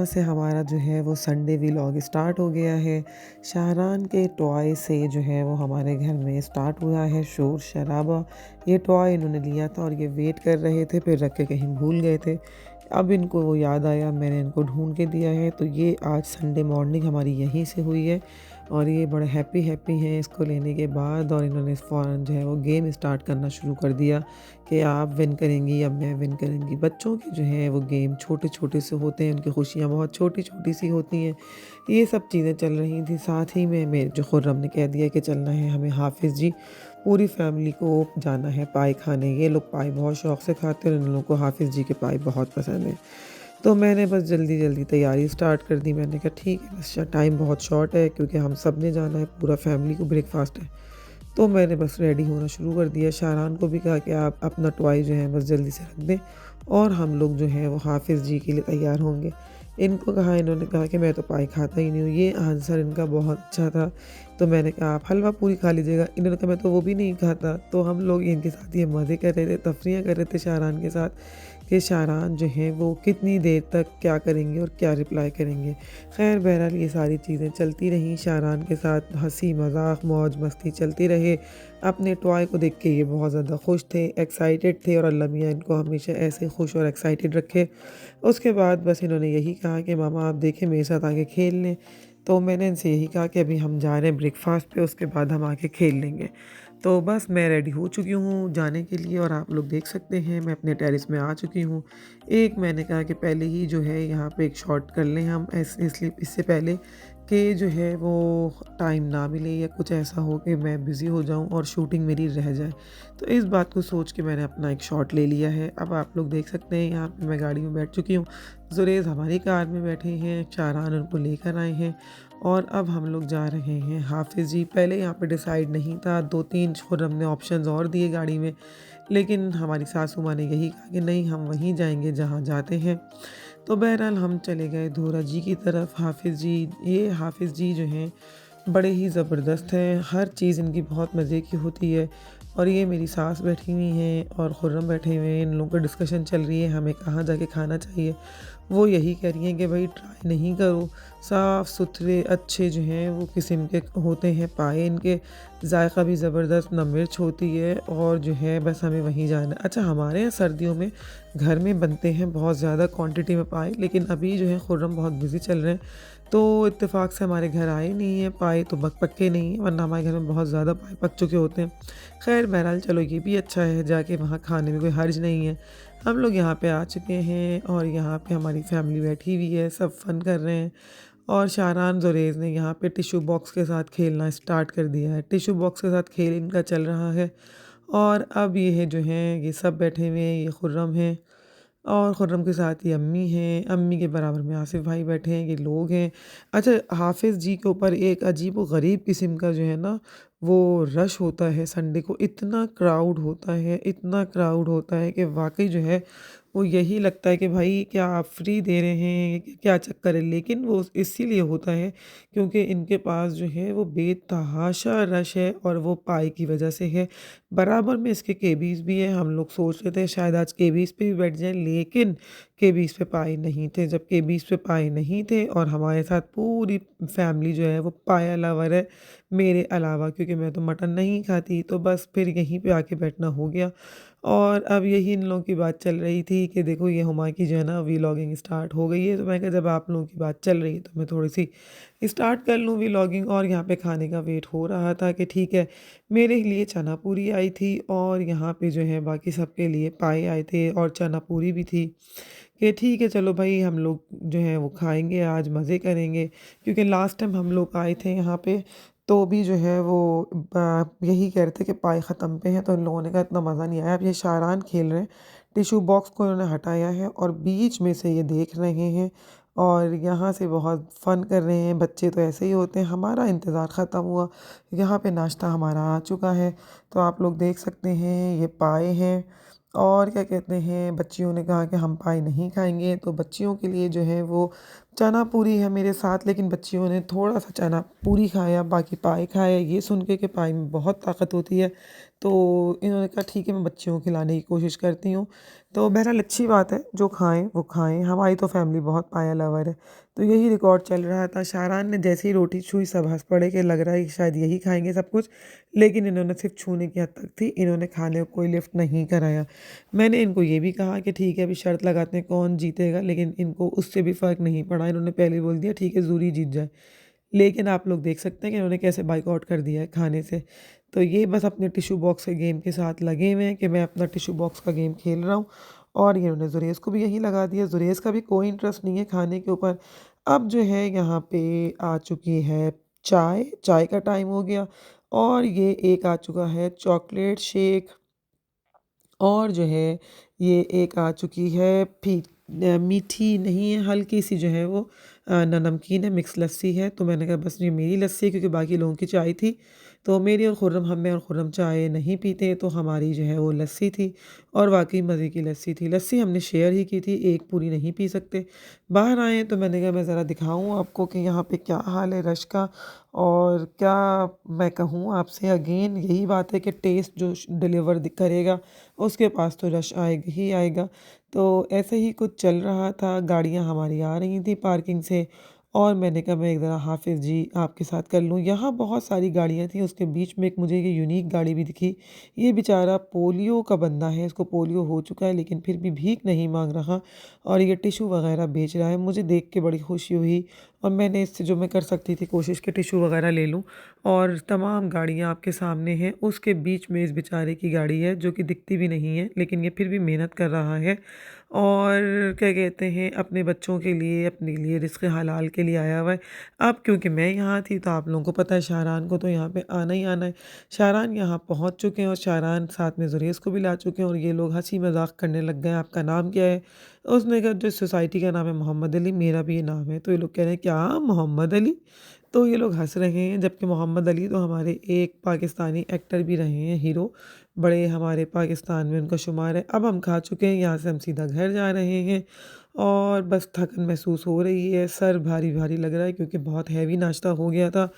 यहाँ से हमारा जो है वो संडे व्लॉग स्टार्ट हो गया है। शाहरान के टॉय से जो है वो हमारे घर में स्टार्ट हुआ है शोर शराबा। ये टॉय इन्होंने लिया था और ये वेट कर रहे थे, फिर रख के कहीं भूल गए थे। अब इनको वो याद आया, मैंने इनको ढूंढ के दिया है। तो ये आज संडे मॉर्निंग हमारी यहीं से हुई है और ये बड़े हैप्पी हैप्पी हैं इसको लेने के बाद। और इन्होंने फ़ौरन जो है वो गेम स्टार्ट करना शुरू कर दिया कि आप विन करेंगी, अब मैं विन करेंगी। बच्चों के जो है वो गेम छोटे छोटे से होते हैं, उनकी खुशियाँ बहुत छोटी छोटी सी होती हैं। ये सब चीज़ें चल रही थी। साथ ही में मेरे जो खुर्रम ने कह दिया कि चलना है हमें हाफिज़ जी, पूरी फैमिली को जाना है पाई खाने। ये लोग पाई बहुत शौक़ से खाते हैं और इन लोगों को हाफिज़ जी के पाई बहुत पसंद है। तो मैंने बस जल्दी जल्दी तैयारी स्टार्ट कर दी। मैंने कहा ठीक है, बस टाइम बहुत शॉर्ट है क्योंकि हम सब ने जाना है, पूरा फैमिली को ब्रेकफास्ट है। तो मैंने बस रेडी होना शुरू कर दिया। शाहरान को भी कहा कि आप अपना टॉय जो है बस जल्दी से रख दें और हम लोग जो हैं वो हाफिज़ जी के लिए तैयार होंगे। इनको कहा, इन्होंने कहा कि मैं तो पाई खाता ही नहीं हूँ। ये आंसर इनका बहुत अच्छा था। तो मैंने कहा आप हलवा पूरी खा लीजिएगा। इन्होंने कहा मैं तो वो भी नहीं खाता। तो हम लोग इनके साथ ये मज़े कर रहे थे, तफरीयाँ कर रहे थे शाहरान के साथ कि शाहरान जो हैं वो कितनी देर तक क्या करेंगे और क्या रिप्लाई करेंगे। ख़ैर बहरहाल ये सारी चीज़ें चलती रहीं। शाहरान के साथ हँसी मज़ाक मौज मस्ती चलती रहे। अपने टॉय को देख के ये बहुत ज़्यादा खुश थे, एक्साइटेड थे और अल्लाह मियाँ इनको हमेशा ऐसे खुश और एक्साइटेड रखे। उसके बाद बस इन्होंने यही कहा कि मामा आप देखें मेरे साथ आके खेल लें। तो मैंने इनसे यही कहा कि अभी हम जा रहे हैं ब्रेकफास्ट पे, उसके बाद हम आके खेल लेंगे। तो बस मैं रेडी हो चुकी हूँ जाने के लिए और आप लोग देख सकते हैं मैं अपने टेरेस में आ चुकी हूँ। एक मैंने कहा कि पहले ही जो है यहाँ पे एक शॉट कर लें हम, इसलिए इससे पहले कि जो है वो टाइम ना मिले या कुछ ऐसा हो कि मैं बिज़ी हो जाऊँ और शूटिंग मेरी रह जाए। तो इस बात को सोच के मैंने अपना एक शॉट ले लिया है। अब आप लोग देख सकते हैं यहाँ पे मैं गाड़ी में बैठ चुकी हूँ। ज़ुरैज़ हमारी कार में बैठे हैं, शाहरान उनको लेकर आए हैं और अब हम लोग जा रहे हैं हाफिज़ जी। पहले यहाँ पे डिसाइड नहीं था, 2-3 खुर्रम ने ऑप्शंस और दिए गाड़ी में, लेकिन हमारी सासू माँ ने यही कहा कि नहीं हम वहीं जाएँगे जहाँ जाते हैं। तो बहरहाल हम चले गए धोरा जी की तरफ। हाफिज़ जी, ये हाफिज़ जी जो हैं बड़े ही ज़बरदस्त हैं, हर चीज़ इनकी बहुत मज़े की होती है। और ये मेरी सास बैठी हुई हैं और खुर्रम बैठे हुए हैं, इन लोगों की डिस्कशन चल रही है हमें कहाँ जाके खाना चाहिए। वो यही कह रही हैं कि भाई ट्राई नहीं करो, साफ़ सुथरे अच्छे जो हैं वो किस्म के होते हैं पाए, इनके जायका भी ज़बरदस्त, ना मिर्च होती है और जो है बस हमें वहीं जाना है। अच्छा हमारे यहाँ सर्दियों में घर में बनते हैं बहुत ज़्यादा क्वांटिटी में पाए, लेकिन अभी जो है खुर्रम बहुत बिज़ी चल रहे हैं तो इत्तेफाक से हमारे घर आए नहीं हैं पाए, तो पक्के नहीं हैं, वरना हमारे घर में बहुत ज़्यादा पाए पक चुके होते हैं। खैर बहरहाल चलो ये भी अच्छा है, जाके वहाँ खाने में कोई हर्ज नहीं है। हम लोग यहाँ पे आ चुके हैं और यहाँ पे हमारी फैमिली बैठी हुई है, सब फन कर रहे हैं। और शाहरान ज़ुरैज़ ने यहाँ पे टिश्यू बॉक्स के साथ खेलना स्टार्ट कर दिया है। टिश्यू बॉक्स के साथ खेल इनका चल रहा है और अब ये है जो हैं ये सब बैठे हुए हैं, ये खुर्रम हैं और खुर्रम के साथ ये अम्मी हैं, अम्मी के बराबर में आसिफ़ भाई बैठे हैं, ये लोग हैं। अच्छा हाफिज़ जी के ऊपर एक अजीब व गरीब किस्म का जो है ना वो रश होता है संडे को, इतना क्राउड होता है, इतना क्राउड होता है कि वाक़ई जो है वो यही लगता है कि भाई क्या आप फ्री दे रहे हैं, क्या चक्कर है? लेकिन वो इसीलिए होता है क्योंकि इनके पास जो है वो बेतहाशा रश है और वो पाई की वजह से है। बराबर में इसके केबीज़ भी है। हम लोग सोच रहे थे शायद आज केबीज़ पे भी बैठ जाएँ, लेकिन केबीज़ पे पाए नहीं थे। जब केबीज़ पे पाए नहीं थे और हमारे साथ पूरी फैमिली जो है वो पाया लवर है, मेरे अलावा, क्योंकि मैं तो मटन नहीं खाती, तो बस फिर यहीं पे आके बैठना हो गया। और अब यही इन लोगों की बात चल रही थी कि देखो ये हुमा की जो है ना व्लॉगिंग स्टार्ट हो गई है। तो मैं कहा जब आप लोगों की बात चल रही है तो मैं थोड़ी-सी स्टार्ट कर लूँ व्लॉगिंग। और यहाँ पे खाने का वेट हो रहा था कि ठीक है, मेरे लिए चना पूरी आई थी और यहाँ पे जो है बाकी सबके लिए पाए आए थे और चना पूरी भी थी कि ठीक है चलो भाई हम लोग जो है वो खाएँगे, आज मज़े करेंगे। क्योंकि लास्ट टाइम हम लोग आए थे यहाँ पे तो भी जो है वो यही कह रहे थे कि पाए ख़त्म पे हैं, तो इन लोगों ने कहा इतना मज़ा नहीं आया। अब ये शायरान खेल रहे हैं, टिश्यू बॉक्स को इन्होंने हटाया है और बीच में से ये देख रहे हैं और यहाँ से बहुत फ़न कर रहे हैं। बच्चे तो ऐसे ही होते हैं। हमारा इंतज़ार ख़त्म हुआ, यहाँ पे नाश्ता हमारा आ चुका है। तो आप लोग देख सकते हैं ये पाए हैं और क्या कहते हैं, बच्चियों ने कहा कि हम पाए नहीं खाएँगे, तो बच्चियों के लिए जो है वो चना पूरी है मेरे साथ, लेकिन बच्चियों ने थोड़ा-सा चना पूरी खाया, बाकी पाए खाए। ये सुन के कि पाए में बहुत ताकत होती है, तो इन्होंने कहा ठीक है मैं बच्चियों को खिलाने की कोशिश करती हूँ। तो बहरहाल अच्छी बात है, जो खाएँ वो खाएँ, हमारी तो फैमिली बहुत पाया लवर है। तो यही रिकॉर्ड चल रहा था, शाहरान ने जैसे ही रोटी छुई सब हँस पड़े कि लग रहा है कि शायद यही खाएँगे सब कुछ, लेकिन इन्होंने सिर्फ़ छूने की हद तक थी, इन्होंने खाने को कोई लिफ्ट नहीं कराया। मैंने इनको ये भी कहा कि ठीक है अभी शर्त लगाते हैं कौन जीतेगा, लेकिन इनको उससे भी फ़र्क नहीं पड़ा, इन्होंने पहले ही बोल दिया ठीक है ज़रूरी जीत जाए। लेकिन आप लोग देख सकते हैं कि इन्होंने कैसे बायकॉट कर दिया है खाने से। तो ये बस अपने टिश्यू बॉक्स के गेम के साथ लगे हुए हैं कि मैं अपना टिश्यू बॉक्स का गेम खेल रहा हूँ और ये इन्होंने जुरेज़ को भी यहीं लगा दिया। जुरेज़ का भी कोई इंटरेस्ट नहीं है खाने के ऊपर। अब जो है यहाँ पे आ चुकी है चाय, चाय का टाइम हो गया और ये एक आ चुका है चॉकलेट शेक और जो है ये एक आ चुकी है मीठी नहीं है, हल्की-सी जो है वो नमकीन है, मिक्स लस्सी है। तो मैंने कहा बस ये मेरी लस्सी है क्योंकि बाकी लोगों की चाय थी। तो मेरी और खुर्रम हम मैं और खुर्रम चाय नहीं पीते तो हमारी जो है वो लस्सी थी और वाक़ई मज़े की लस्सी थी। लस्सी हमने शेयर ही की थी, एक पूरी नहीं पी सकते। बाहर आए हैं तो मैंने कहा मैं ज़रा दिखाऊँ आपको कि यहाँ पे क्या हाल है रश का और क्या मैं कहूँ आपसे अगेन यही बात है कि टेस्ट जो डिलीवर करेगा उसके पास तो रश आएगा ही आएगा। तो ऐसे ही कुछ चल रहा था, गाड़ियाँ हमारी आ रही थी पार्किंग से और मैंने कहा मैं एक ज़रा हाफ़िज़ जी आपके साथ कर लूँ। यहाँ बहुत सारी गाड़ियाँ थी, उसके बीच में एक मुझे ये यूनिक गाड़ी भी दिखी। ये बेचारा पोलियो का बंदा है, इसको पोलियो हो चुका है लेकिन फिर भी भीख नहीं माँग रहा और ये टिश्यू वग़ैरह बेच रहा है। मुझे देख के बड़ी खुशी हुई और मैंने इससे जो मैं कर सकती थी कोशिश कि टिश्यू वग़ैरह ले लूँ और तमाम गाड़ियाँ आपके सामने हैं, उसके बीच में इस बेचारे की गाड़ी है जो कि दिखती भी नहीं है, लेकिन ये फिर भी मेहनत कर रहा है और क्या कहते हैं अपने बच्चों के लिए, अपने लिए रिज़्क़ हलाल के लिए आया हुआ है। अब क्योंकि मैं यहाँ थी तो आप लोगों को पता है शाहरान को तो यहाँ पे आना ही आना है। शाहरान यहाँ पहुँच चुके हैं और शाहरान साथ में ज़ुरेज़ को भी ला चुके हैं और ये लोग हँसी मज़ाक करने लग गए हैं, आपका नाम क्या है? उसने कहा जो सोसाइटी का नाम है मोहम्मद अली, मेरा भी ये नाम है। तो ये लोग कह रहे हैं क्या मोहम्मद अली? तो ये लोग हँस रहे हैं जबकि मोहम्मद अली तो हमारे एक पाकिस्तानी एक्टर भी रहे हैं हीरो, बड़े हमारे पाकिस्तान में उनका शुमार है। अब हम खा चुके हैं, यहाँ से हम सीधा घर जा रहे हैं और बस थकन महसूस हो रही है, सर भारी-भारी लग रहा है क्योंकि बहुत हैवी नाश्ता हो गया था।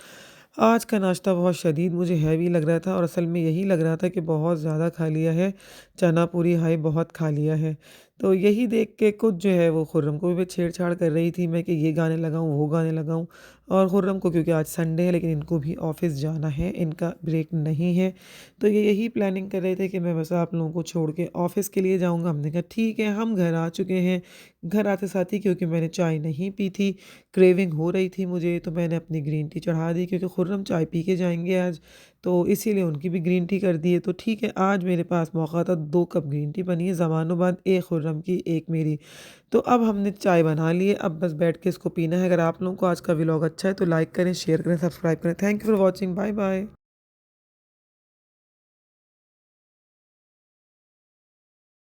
आज का नाश्ता बहुत शदीद मुझे हैवी लग रहा था और असल में यही लग रहा था कि बहुत ज़्यादा खा लिया है, चना पूरी हाय बहुत खा लिया है। तो यही देख के कुछ जो है वो खुर्रम को भी छेड़-छाड़ कर रही थी मैं कि ये गाने लगाऊँ, वो गाने लगाऊँ और खुर्रम को क्योंकि आज संडे है लेकिन इनको भी ऑफ़िस जाना है, इनका ब्रेक नहीं है। तो ये यही प्लानिंग कर रहे थे कि मैं बस आप लोगों को छोड़ के ऑफ़िस के लिए जाऊँगा। हमने कहा ठीक है, हम घर आ चुके हैं। घर आते साथ ही क्योंकि मैंने चाय नहीं पी थी, क्रेविंग हो रही थी मुझे तो मैंने अपनी ग्रीन टी चढ़ा दी क्योंकि खुर्रम चाय पी के जाएँगे आज, तो इसीलिए उनकी भी ग्रीन टी कर दी है। तो ठीक है, आज मेरे पास मौका था 2 कप ग्रीन टी बनी है ज़मानों बाद, 1 खुर्रम की, 1 मेरी। तो अब हमने चाय बना ली है, अब बस बैठ के इसको पीना है। अगर आप लोगों को आज का व्लॉग अच्छा है तो लाइक करें, शेयर करें, सब्सक्राइब करें। Thank you for watching. Bye bye.